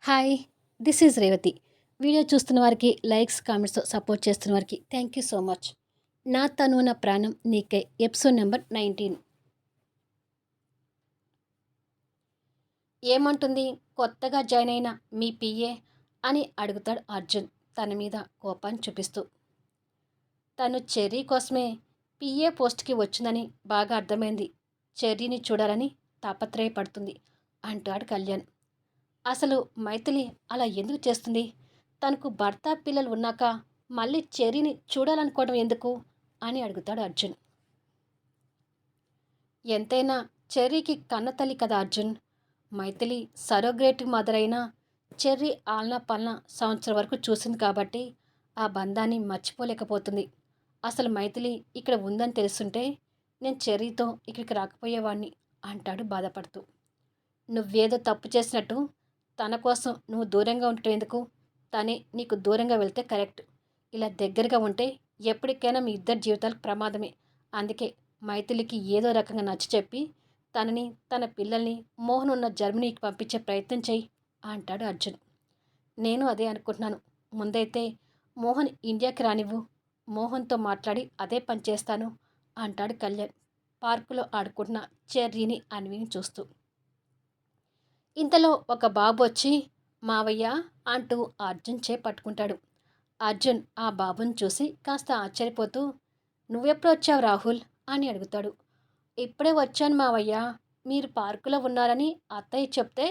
Hi! This is Revathi. Video చూస్తున్న వారికి likes, కామెంట్స్‌తో support చేస్తున్న వారికి థ్యాంక్ యూ సో మచ్. 'నా తనువు నా ప్రాణం నీకై' ఎపిసోడ్ నెంబర్ 19. ఏమంటుంది కొత్తగా జాయిన్ అయిన మీ పిఏ అని అడుగుతాడు అర్జున్ తన మీద కోపాన్ని చూపిస్తూ. తను చెర్రీ కోసమే పిఏ పోస్ట్‌కి వచ్చిందని బాగా అర్థమైంది. చెర్రీని చూడాలని తాపత్రయపడుతుంది అంటాడు కళ్యాణ్. అసలు మైథిలి అలా ఎందుకు చేస్తుంది? తనకు భర్త, పిల్లలు ఉన్నాక మళ్ళీ చెర్రీని చూడాలనుకోవడం ఎందుకు? అని అడుగుతాడు అర్జున్. ఎంతైనా చెర్రీకి కన్నతల్లి కదా అర్జున్. మైథిలి సరోగేట్ మదర్ అయినా చెర్రీ ఆలనా పాలనా సంవత్సరం వరకు చూసింది కాబట్టి ఆ బంధాన్ని మర్చిపోలేకపోతుంది. అసలు మైథిలి ఇక్కడ ఉందని తెలుసుంటే నేను చెర్రీతో ఇక్కడికి రాకపోయేవాణ్ణి అంటాడు బాధపడుతూ. నువ్వేదో తప్పు చేసినట్టు తన కోసం నువ్వు దూరంగా ఉండటం ఎందుకు? తనే నీకు దూరంగా వెళ్తే కరెక్ట్. ఇలా దగ్గరగా ఉంటే ఎప్పటికైనా మీ ఇద్దరి జీవితాలకు ప్రమాదమే. అందుకే మైథిలికి ఏదో రకంగా నచ్చచెప్పి తనని, తన పిల్లల్ని మోహన్ ఉన్న జర్మనీకి పంపించే ప్రయత్నం చెయ్యి అంటాడు అర్జున్. నేను అదే అనుకుంటున్నాను. ముందైతే మోహన్ ఇండియాకి రానివ్వు. మోహన్తో మాట్లాడి అదే పని చేస్తాను అంటాడు కళ్యాణ్ పార్కులో ఆడుకుంటున్న చెర్రీని, అన్విని చూస్తూ. ఇంతలో ఒక బాబు వచ్చి మావయ్య అంటూ అర్జున్ పట్టుకుంటాడు. అర్జున్ ఆ బాబుని చూసి కాస్త ఆశ్చర్యపోతూ నువ్వెప్పుడు వచ్చావు రాహుల్ అని అడుగుతాడు. ఇప్పుడే వచ్చాను మావయ్య, మీరు పార్కులో ఉన్నారని అత్తయ్య చెప్తే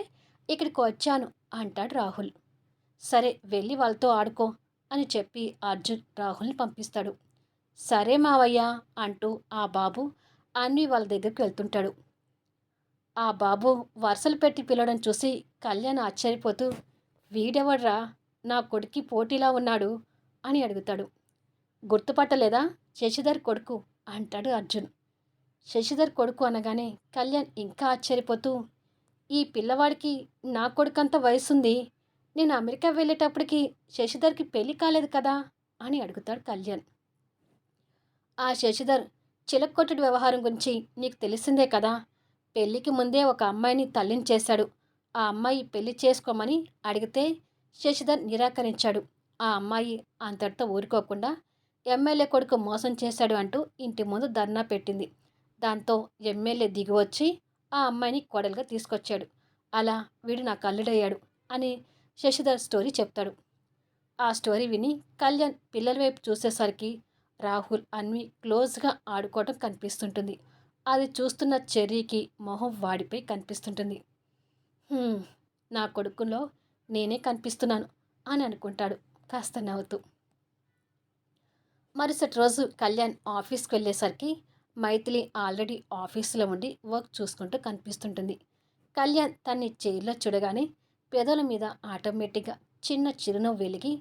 ఇక్కడికి వచ్చాను అంటాడు రాహుల్. సరే వెళ్ళి వాళ్ళతో ఆడుకో అని చెప్పి అర్జున్ రాహుల్ని పంపిస్తాడు. సరే మావయ్య అంటూ ఆ బాబు అన్వి వాళ్ళ దగ్గరికి వెళ్తుంటాడు. ఆ బాబు వరుసలు పెట్టి పిలవడం చూసి కళ్యాణ్ ఆశ్చర్యపోతూ వీడెవడ్రా, నా కొడుక్కి పోటీలా ఉన్నాడు అని అడుగుతాడు. గుర్తుపట్టలేదా? శశిధర్ కొడుకు అంటాడు అర్జున్. శశిధర్ కొడుకు అనగానే కళ్యాణ్ ఇంకా ఆశ్చర్యపోతూ ఈ పిల్లవాడికి నా కొడుకంత వయసుంది. నేను అమెరికా వెళ్ళేటప్పటికి శశిధర్కి పెళ్లి కాలేదు కదా అని అడుగుతాడు కళ్యాణ్. ఆ శశిధర్ చిలక్కొట్టుడి వ్యవహారం గురించి నీకు తెలిసిందే కదా. పెళ్లికి ముందే ఒక అమ్మాయిని తల్లిని చేశాడు. ఆ అమ్మాయి పెళ్లి చేసుకోమని అడిగితే శశిధర్ నిరాకరించాడు. ఆ అమ్మాయి అంతటితో ఊరుకోకుండా ఎమ్మెల్యే కొడుకు మోసం చేశాడు అంటూ ఇంటి ముందు ధర్నా పెట్టింది. దాంతో ఎమ్మెల్యే దిగివచ్చి ఆ అమ్మాయిని కోడలుగా తీసుకొచ్చాడు. అలా వీడు నాకు అల్లుడయ్యాడు అని శశిధర్ స్టోరీ చెప్తాడు. ఆ స్టోరీ విని కళ్యాణ్ పిల్లల వైపు చూసేసరికి రాహుల్, అన్వి క్లోజ్గా ఆడుకోవడం కనిపిస్తుంటుంది. అది చూస్తున్న చెర్రీకి మొహం వాడిపోయి కనిపిస్తుంటుంది. "హ్మ్, నా కొడుకులో నేనే కనిపిస్తున్నాను" అని అనుకుంటాడు కాస్త నవ్వుతూ. మరుసటి రోజు కళ్యాణ్ ఆఫీస్కి వెళ్ళేసరికి మైథిలి ఆల్రెడీ ఆఫీసులో ఉండి వర్క్ చూసుకుంటూ కనిపిస్తుంటుంది. కళ్యాణ్ తన్ని చైర్లో చూడగానే పెదవుల మీద ఆటోమేటిక్గా చిన్న చిరునవ్వు వెలిగి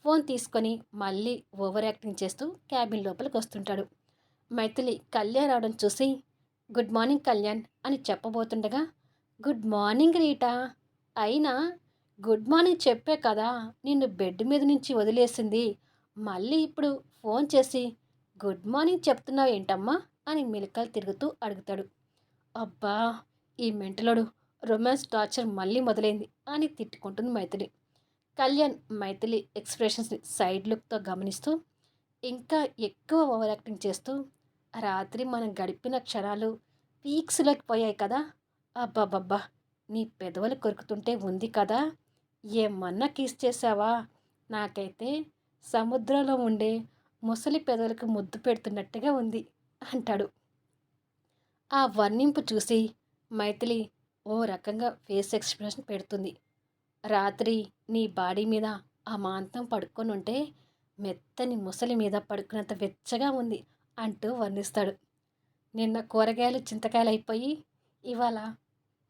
ఫోన్ తీసుకొని మళ్ళీ ఓవర్ యాక్టింగ్ చేస్తూ క్యాబిన్ లోపలికి వస్తుంటాడు. మైథిలి కళ్యాణ్ రావడం చూసి గుడ్ మార్నింగ్ కళ్యాణ్ అని చెప్పబోతుండగా గుడ్ మార్నింగ్ రీటా, అయినా గుడ్ మార్నింగ్ చెప్పే కదా నిన్ను బెడ్ మీద నుంచి వదిలేసింది, మళ్ళీ ఇప్పుడు ఫోన్ చేసి గుడ్ మార్నింగ్ చెప్తున్నావు ఏంటమ్మా అని మిలకలు తిరుగుతూ అడుగుతాడు. అబ్బా, ఈ మెంటలోడు రొమాన్స్ టార్చర్ మళ్ళీ మొదలైంది అని తిట్టుకుంటుంది మైథిలి. కళ్యాణ్ మైథిలి ఎక్స్ప్రెషన్స్ని సైడ్ లుక్తో గమనిస్తూ ఇంకా ఎక్కువ ఓవర్ యాక్టింగ్ చేస్తూ రాత్రి మనం గడిపిన క్షణాలు పీక్స్లోకి పోయాయి కదా. అబ్బాబ్బబ్బా, నీ పెదవులు కొరుకుతుంటే ఉంది కదా. ఏమన్నా కిస్ చేసావా? నాకైతే సముద్రంలో ఉండే ముసలి పెదవులకు ముద్దు పెడుతున్నట్టుగా ఉంది అంటాడు. ఆ వర్ణింపు చూసి మైథిలి ఓ రకంగా ఫేస్ ఎక్స్ప్రెషన్ పెడుతుంది. రాత్రి నీ బాడీ మీద అమాంతం పడుకొని ఉంటే మెత్తని ముసలి మీద పడుకున్నంత వెచ్చగా ఉంది అంటూ వర్ణిస్తాడు. నిన్న కూరగాయలు చింతకాయలు అయిపోయి ఇవాళ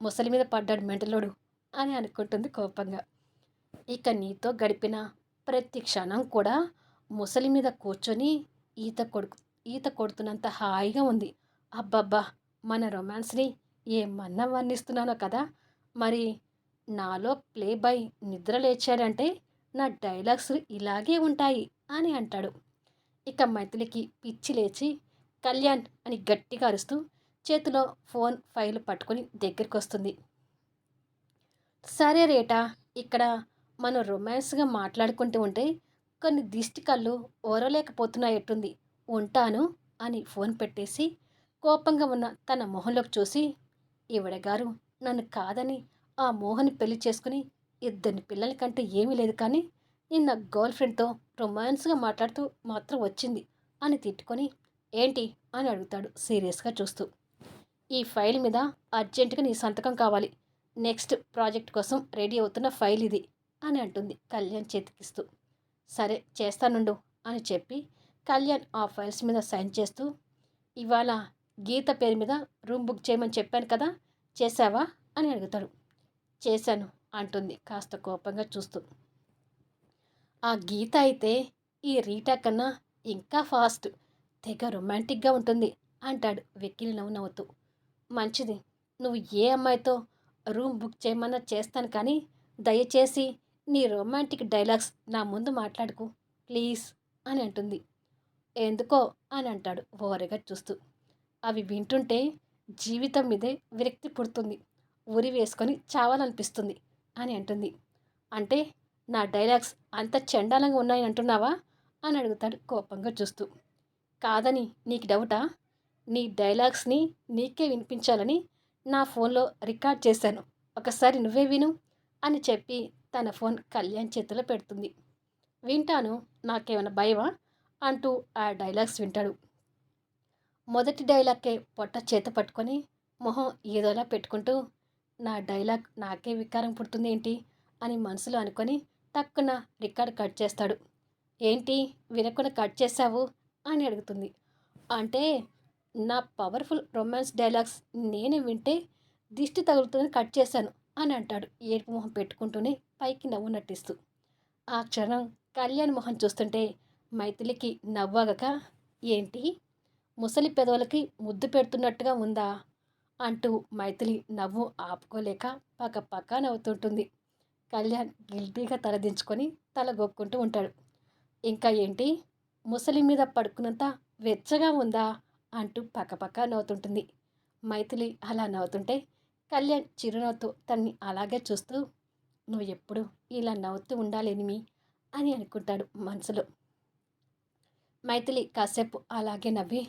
ముసలి మీద పడ్డాడు మెంటలోడు అని అనుకుంటుంది కోపంగా. ఇక నీతో గడిపిన ప్రతి క్షణం కూడా ముసలి మీద కూర్చొని ఈత కొడుకు ఈత కొడుతున్నంత హాయిగా ఉంది. అబ్బబ్బా, మన రొమాన్స్ని ఏమన్నా వర్ణిస్తున్నానో కదా. మరి నాలో ప్లే బాయ్ నిద్ర లేచాడంటే నా డైలాగ్స్ ఇలాగే ఉంటాయి అని అంటాడు. ఇక మైథిలికి పిచ్చి లేచి కళ్యాణ్ అని గట్టిగా అరుస్తూ చేతిలో ఫోన్ ఫైల్ పట్టుకొని దగ్గరికి వస్తుంది. సరే రేటా, ఇక్కడ మనం రొమాన్స్‌గా మాట్లాడుకుంటూ ఉంటే కొన్ని దిష్టి కళ్ళు ఓర్వలేకపోతున్నాయట్టుంది. ఉంటాను అని ఫోన్ పెట్టేసి కోపంగా ఉన్న తన మొహంలోకి చూసి, ఈవిడ గారు నన్ను కాదని ఆ మోహన్ని పెళ్లి చేసుకుని ఇద్దరిని పిల్లల కంటే ఏమీ లేదు కానీ నేను నా గర్ల్ ఫ్రెండ్‌తో రొమాన్స్‌గా మాట్లాడుతూ మాత్రం వచ్చింది అని తిట్టుకొని, ఏంటి అని అడుగుతాడు సీరియస్‌గా చూస్తూ. ఈ ఫైల్ మీద అర్జెంటుగా నీ సంతకం కావాలి. నెక్స్ట్ ప్రాజెక్ట్ కోసం రెడీ అవుతున్న ఫైల్ ఇది అని అంటుంది కళ్యాణ్ చేతికిస్తూ. సరే చేస్తానుండు అని చెప్పి కళ్యాణ్ ఆ ఫైల్స్ మీద సైన్ చేస్తూ, ఇవాళ గీత పేరు మీద రూమ్ బుక్ చేయమని చెప్పాను కదా, చేశావా అని అడుగుతాడు. చేశాను అంటుంది కాస్త కోపంగా చూస్తూ. ఆ గీత అయితే ఈ రీటా కన్నా ఇంకా ఫాస్ట్, తెగ రొమాంటిక్గా ఉంటుంది అంటాడు వెక్కిలి నవ్వు నవ్వుతూ. మంచిది. నువ్వు ఏ అమ్మాయితో రూమ్ బుక్ చేయమన్నా చేస్తాను కానీ దయచేసి నీ రొమాంటిక్ డైలాగ్స్ నా ముందు మాట్లాడుకు ప్లీజ్ అని అంటుంది. ఎందుకో అని అంటాడు ఓరగా చూస్తూ. అవి వింటుంటే జీవితం మీదే విరక్తి పుడుతుంది. ఉరి వేసుకొని చావాలనిపిస్తుంది అని అంటుంది. అంటే నా డైలాగ్స్ అంత చండాలంగా ఉన్నాయని అంటున్నావా అని అడుగుతాడు కోపంగా చూస్తూ. కాదని నీకు డౌటా? నీ డైలాగ్స్ని నీకే వినిపించాలని నా ఫోన్లో రికార్డ్ చేశాను. ఒకసారి నువ్వే విను అని చెప్పి తన ఫోన్ కళ్యాణ్ చేతిలో పెడుతుంది. వింటాను, నాకేమైనా భయమా అంటూ ఆ డైలాగ్స్ వింటాడు. మొదటి డైలాగ్కే పొట్ట చేత పట్టుకొని మొహం ఏదోలా పెట్టుకుంటూ, నా డైలాగ్ నాకే వికారం పుడుతుంది ఏంటి అని మనసులో అనుకొని టక్కున రికార్డ్ కట్ చేస్తాడు. ఏంటి వినకుండా కట్ చేశావు అని అడుగుతుంది. అంటే నా పవర్ఫుల్ రొమాన్స్ డైలాగ్స్ నేను వింటే దిష్టి తగులుతుందని కట్ చేశాను అని అంటాడు ఏడుపు మొహం పెట్టుకుంటూనే పైకి నవ్వు నటిస్తూ. ఆ క్షణం కళ్యాణ్ మొహం చూస్తుంటే మైథిలికి నవ్వాగక, ఏంటి ముసలి పెదవులకి ముద్దు పెడుతున్నట్టుగా ఉందా అంటూ మైథిలి నవ్వు ఆపుకోలేక పక్క పక్క నవ్వుతుంటుంది. కళ్యాణ్ గిల్టీగా తలదించుకొని తల గొక్కుంటూ ఉంటాడు. ఇంకా ఏంటి ముసలి మీద పడుకున్నంత వెచ్చగా ఉందా అంటూ పక్కపక్క నవ్వుతుంటుంది. మైథిలి అలా నవ్వుతుంటే కళ్యాణ్ చిరునవ్వుతో తన్ని అలాగే చూస్తూ, నువ్వు ఎప్పుడు ఇలా నవ్వుతూ ఉండాలేనిమి అని అనుకుంటాడు మనసులో. మైథిలి కాసేపు అలాగే నవ్వి,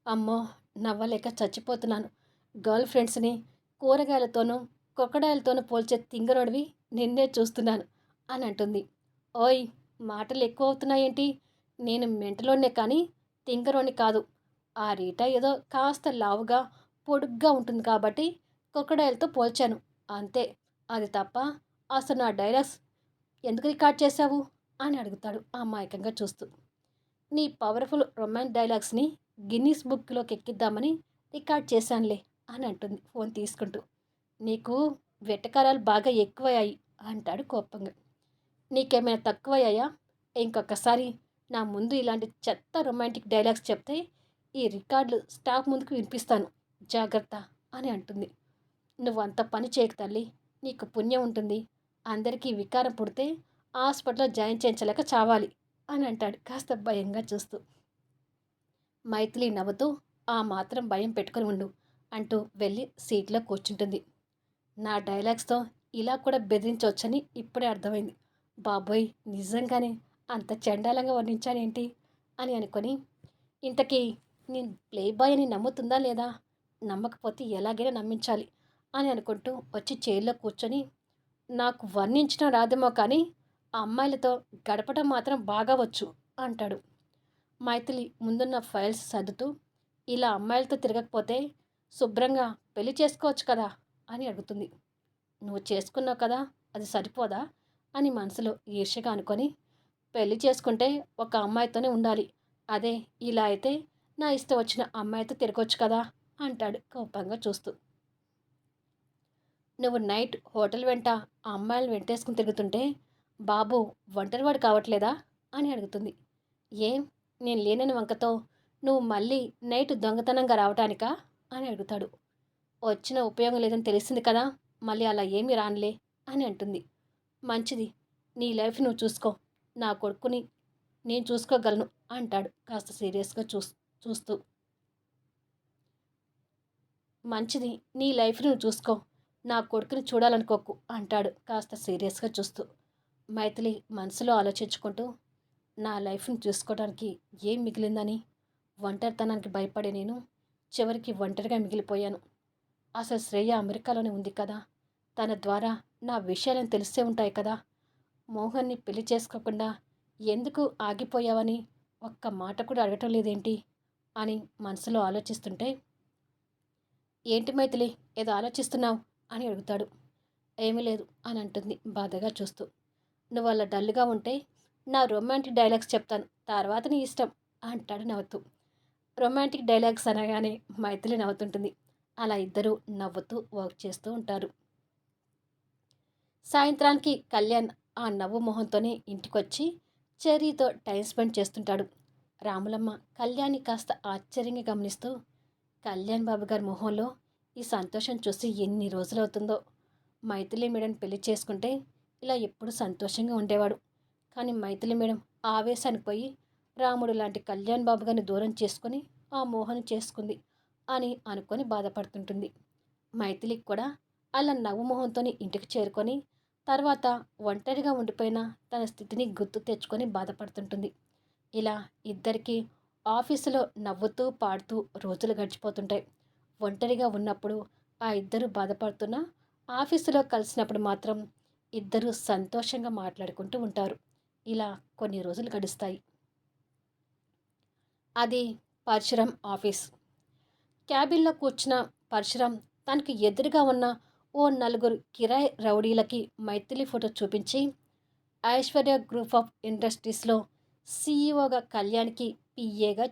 అమ్మో నవ్వలేక చచ్చిపోతున్నాను. గర్ల్ ఫ్రెండ్స్ని కూరగాయలతోనూ కొక్కడాయలతోనూ పోల్చే తింగరోడివి నిన్నే చూస్తున్నాను అని అంటుంది. ఓయ్ మాటలు ఎక్కువ అవుతున్నాయేంటి? నేను మెంటలోనే కానీ తింగరోని కాదు. ఆ రీటా ఏదో కాస్త లావుగా పొడుగ్గా ఉంటుంది కాబట్టి క్రొకడైల్‌తో పోల్చాను అంతే. అది తప్ప అసలు నా డైలాగ్స్ ఎందుకు రికార్డ్ చేశావు అని అడుగుతాడు అమాయకంగా చూస్తూ. నీ పవర్ఫుల్ రొమాన్స్ డైలాగ్స్ని గిన్నీస్ బుక్లోకి ఎక్కిద్దామని రికార్డ్ చేశానులే అని అంటుంది ఫోన్ తీసుకుంటూ. నీకు వెటకారాలు బాగా ఎక్కువయ్యాయి అంటాడు కోపంగా. నీకేమైనా తక్కువయ్యాయా? ఇంకొకసారి నా ముందు ఇలాంటి చెత్త రొమాంటిక్ డైలాగ్స్ చెప్తే ఈ రికార్డులు స్టాఫ్ ముందుకు వినిపిస్తాను జాగ్రత్త అని అంటుంది. నువ్వు అంత పని చేయకు తల్లి, నీకు పుణ్యం ఉంటుంది. అందరికీ వికారం పుడితే హాస్పిటల్లో జాయిన్ చేయించలేక చావాలి అని అంటాడు కాస్త భయంగా చూస్తూ. మైథిలి నవ్వుతూ, ఆ మాత్రం భయం పెట్టుకొని ఉండు అంటూ వెళ్ళి సీట్లో కూర్చుంటుంది. నా డైలాగ్స్తో ఇలా కూడా బెదిరించవచ్చని ఇప్పుడే అర్థమైంది. బాబోయ్ నిజంగానే అంత చండాలంగా వర్ణించానేంటి అని అనుకొని, ఇంతకీ నేను ప్లే బాయ్ అని నమ్ముతుందా లేదా, నమ్మకపోతే ఎలాగైనా నమ్మించాలి అని అనుకుంటూ వచ్చి చైర్లో కూర్చొని, నాకు వర్ణించడం రాదేమో కానీ ఆ అమ్మాయిలతో గడపడం మాత్రం బాగా వచ్చు అంటాడు. మైథిలి ముందున్న ఫైల్స్ సర్దుతూ, ఇలా అమ్మాయిలతో తిరగకపోతే శుభ్రంగా పెళ్లి చేసుకోవచ్చు కదా అని అడుగుతుంది. నువ్వు చేసుకున్నావు కదా, అది సరిపోదా అని మనసులో ఈర్ష్యగా అనుకొని, పెళ్లి చేసుకుంటే ఒక అమ్మాయితోనే ఉండాలి, అదే ఇలా అయితే నా ఇష్టం వచ్చిన అమ్మాయితో తిరగొచ్చు కదా అంటాడు కోపంగా చూస్తూ. నువ్వు నైట్ హోటల్ వెంట ఆ అమ్మాయిలను వెంటేసుకుని తిరుగుతుంటే బాబు ఒంటరివాడు కావట్లేదా అని అడుగుతుంది. ఏం నేను లేనని వంకతో నువ్వు మళ్ళీ నైట్ దొంగతనంగా రావటానికా అని అడుగుతాడు. వచ్చిన ఉపయోగం లేదని తెలిసింది కదా, మళ్ళీ అలా ఏమీ రానులే అని అంటుంది. మంచిది, నీ లైఫ్ నువ్వు చూసుకో, నా కొడుకుని నేను చూసుకోగలను అంటాడు కాస్త సీరియస్గా చూస్తూ. మంచిది, నీ లైఫ్ నువ్వు చూసుకో, నా కొడుకుని చూడాలనుకోకు అంటాడు కాస్త సీరియస్గా చూస్తూ. మైథిలి మనసులో ఆలోచించుకుంటూ, నా లైఫ్ని చూసుకోవడానికి ఏం మిగిలిందని ఒంటరితనానికి భయపడే నేను చివరికి ఒంటరిగా మిగిలిపోయాను. అసలు శ్రేయ అమెరికాలోనే ఉంది కదా, తన ద్వారా నా విషయాలను తెలిసే ఉంటాయి కదా, మోహన్ని పెళ్లి చేసుకోకుండా ఎందుకు ఆగిపోయావని ఒక్క మాట కూడా అడగటం లేదేంటి అని మనసులో ఆలోచిస్తుంటే, ఏంటి మైథిలి ఏదో ఆలోచిస్తున్నావు అని అడుగుతాడు. ఏమీ లేదు అని అంటుంది బాధగా చూస్తూ. నువ్వు అలా డల్గా ఉంటే నా రొమాంటిక్ డైలాగ్స్ చెప్తాను, తర్వాత నీ ఇష్టం అంటాడు నవ్వుతూ. రొమాంటిక్ డైలాగ్స్ అనగానే మైథిలి నవ్వుతుంటుంది. అలా ఇద్దరూ నవ్వుతూ వర్క్ చేస్తూ ఉంటారు. సాయంత్రానికి కళ్యాణ్ ఆ నవ్వు మొహంతోనే ఇంటికొచ్చి చెర్రీతో టైం స్పెండ్ చేస్తుంటాడు. రాములమ్మ కళ్యాణ్ని కాస్త ఆశ్చర్యంగా గమనిస్తూ, కళ్యాణ్ బాబు గారి మొహంలో ఈ సంతోషం చూసి ఎన్ని రోజులవుతుందో. మైథిలి మేడం పెళ్లి చేసుకుంటే ఇలా ఎప్పుడు సంతోషంగా ఉండేవాడు. కానీ మైథిలి మేడం ఆవేశానికి పోయి రాముడు లాంటి కళ్యాణ్ బాబు గారిని దూరం చేసుకుని ఆ మోహన్ చేసుకుంది అని అనుకొని బాధపడుతుంటుంది. మైథిలికి కూడా అలా నవ్వు మొహంతోని ఇంటికి చేరుకొని తర్వాత ఒంటరిగా ఉండిపోయిన తన స్థితిని గుర్తు తెచ్చుకొని బాధపడుతుంటుంది. ఇలా ఇద్దరికీ ఆఫీసులో నవ్వుతూ పాడుతూ రోజులు గడిచిపోతుంటాయి. ఒంటరిగా ఉన్నప్పుడు ఆ ఇద్దరు బాధపడుతున్నా ఆఫీసులో కలిసినప్పుడు మాత్రం ఇద్దరూ సంతోషంగా మాట్లాడుకుంటూ ఉంటారు. ఇలా కొన్ని రోజులు గడుస్తాయి. అది పరశురం ఆఫీస్. క్యాబిన్లో కూర్చున్న పరశురం తనకి ఎదురుగా ఉన్న ఓ నలుగురు కిరాయి రౌడీలకి మైథిలి ఫోటో చూపించి, ఐశ్వర్య గ్రూప్ ఆఫ్ ఇండస్ట్రీస్లో సీఈఓగా కళ్యాణ్కి పిఏగా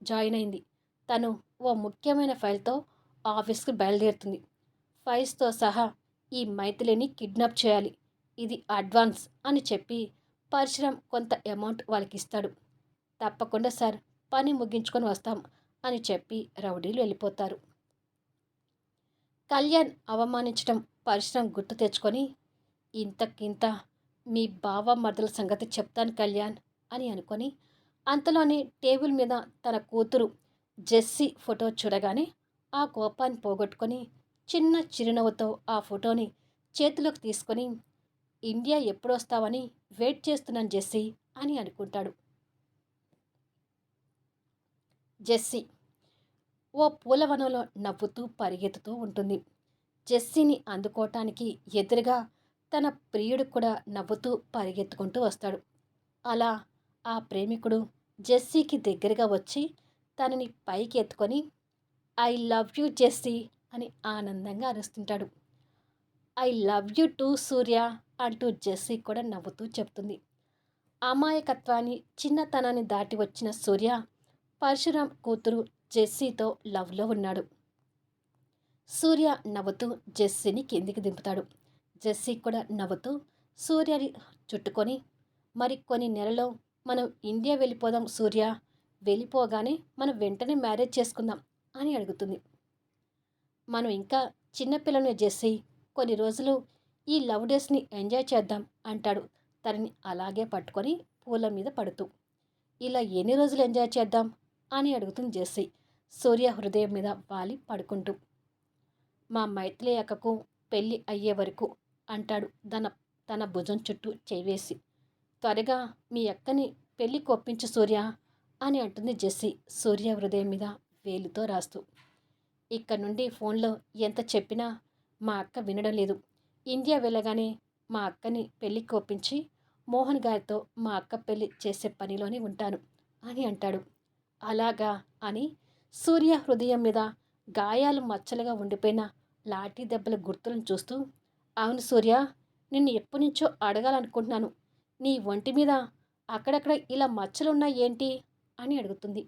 జాయిన్ అయింది. తను ఓ ముఖ్యమైన ఫైల్తో ఆఫీస్కి బయలుదేరుతుంది. ఫైల్స్తో సహా ఈ మైథిలిని కిడ్నాప్ చేయాలి, ఇది అడ్వాన్స్ అని చెప్పి పరశురం కొంత అమౌంట్ వాళ్ళకి ఇస్తాడు. తప్పకుండా సార్, పని ముగించుకొని వస్తాం అని చెప్పి రౌడీలు వెళ్ళిపోతారు. కళ్యాణ్ అవమానించడం పరశురం గుర్తు తెచ్చుకొని, ఇంతకింత మీ బావ మరదల సంగతి చెప్తాను కళ్యాణ్ అని అనుకొని, అంతలోనే టేబుల్ మీద తన కూతురు జెస్సీ ఫోటో చూడగానే ఆ కోపాన్ని పోగొట్టుకొని చిన్న చిరునవ్వుతో ఆ ఫోటోని చేతిలోకి తీసుకొని, ఇండియా ఎప్పుడొస్తావని వెయిట్ చేస్తున్నాను జెస్సీ అని అనుకుంటాడు. జెస్సీ ఓ పూలవనంలో నవ్వుతూ పరిగెత్తుతూ ఉంటుంది. జెస్సీని అందుకోవటానికి ఎదురుగా తన ప్రియుడు కూడా నవ్వుతూ పరిగెత్తుకుంటూ వస్తాడు. అలా ఆ ప్రేమికుడు జెస్సీకి దగ్గరగా వచ్చి తనని పైకి ఎత్తుకొని, ఐ లవ్ యూ జెస్సీ అని ఆనందంగా అరుస్తుంటాడు. ఐ లవ్ యూ టూ సూర్య అంటూ జెస్సీ కూడా నవ్వుతూ చెప్తుంది. అమాయకత్వాన్ని చిన్నతనాన్ని దాటి వచ్చిన సూర్య పరశురాం కూతురు జెస్సీతో లవ్లో ఉన్నాడు. సూర్య నవ్వుతూ జెస్సీని కిందికి దింపుతాడు. జెస్సీ కూడా నవ్వుతూ సూర్యని చుట్టుకొని, మరి కొన్ని నెలలో మనం ఇండియా వెళ్ళిపోదాం సూర్య, వెళ్ళిపోగానే మనం వెంటనే మ్యారేజ్ చేసుకుందాం అని అడుగుతుంది. మనం ఇంకా చిన్నపిల్లనే జెస్సీ, కొన్ని రోజులు ఈ లవ్ డేస్ని ఎంజాయ్ చేద్దాం అంటాడు తనని అలాగే పట్టుకొని పూల మీద పడుతూ. ఇలా ఎన్ని రోజులు ఎంజాయ్ చేద్దాం అని అడుగుతుంది జెస్సీ సూర్య హృదయం మీద వాలి పడుకుంటూ. మా మైథిలి అక్కకు పెళ్ళి అయ్యే వరకు అంటాడు తన భుజం చుట్టూ చేవేసి. త్వరగా మీ అక్కని పెళ్ళి కొప్పించు సూర్య అని అంటుంది జెస్సీ సూర్య హృదయం మీద వేలుతో రాస్తూ. ఇక్కడ నుండి ఫోన్లో ఎంత చెప్పినా మా అక్క వినడం లేదు. ఇండియా వెళ్ళగానే మా అక్కని పెళ్ళికి ఒప్పించి మోహన్ గారితో మా అక్క పెళ్ళి చేసే పనిలోనే ఉంటాను అని అంటాడు. అలాగా అని సూర్య హృదయం మీద గాయాలు మచ్చలుగా ఉండిపోయిన లాఠీ దెబ్బల గుర్తులను చూస్తూ, అవును సూర్య, నిన్ను ఎప్పటి నుంచో అడగాలనుకుంటున్నాను, నీ ఒంటి మీద అక్కడక్కడ ఇలా మచ్చలున్నాయి ఏంటి అని అడుగుతుంది.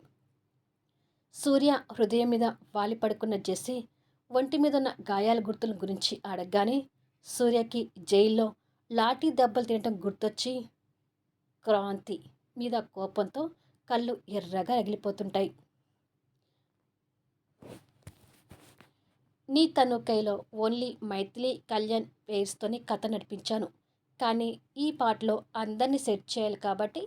సూర్య హృదయం మీద వాలి పడుకున్న జెస్సీ ఒంటి మీద ఉన్న గాయాల గుర్తుల గురించి అడగగానే సూర్యకి జైల్లో లాఠీ దెబ్బలు తినటం గుర్తొచ్చి క్రాంతి మీద కోపంతో కళ్ళు ఎర్రగా రగిలిపోతుంటాయి. నీ తనుకైలో ఓన్లీ మైథిలి కళ్యాణ్ పేర్స్తోనే కథ నడిపించాను, కానీ ఈ పాటలో అందరినీ సెట్ చేయాలి కాబట్టి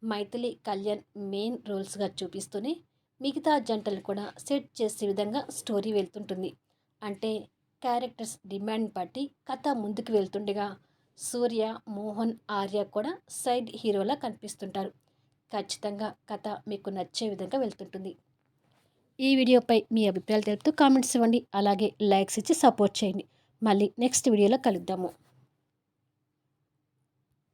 మైథిలి కళ్యాణ్ మెయిన్ రోల్స్గా చూపిస్తూనే మిగతా జంటలు కూడా సెట్ చేసే విధంగా స్టోరీ వెళ్తుంటుంది. అంటే క్యారెక్టర్స్ డిమాండ్ బట్టి కథ ముందుకు వెళ్తుండగా సూర్య, మోహన్, ఆర్య కూడా సైడ్ హీరోలా కనిపిస్తుంటారు. ఖచ్చితంగా కథ మీకు నచ్చే విధంగా వెళ్తుంటుంది. ఈ వీడియోపై మీ అభిప్రాయాలు తెలుపుతూ కామెంట్స్ ఇవ్వండి. అలాగే లైక్స్ ఇచ్చి సపోర్ట్ చేయండి. మళ్ళీ నెక్స్ట్ వీడియోలో కలుద్దాము.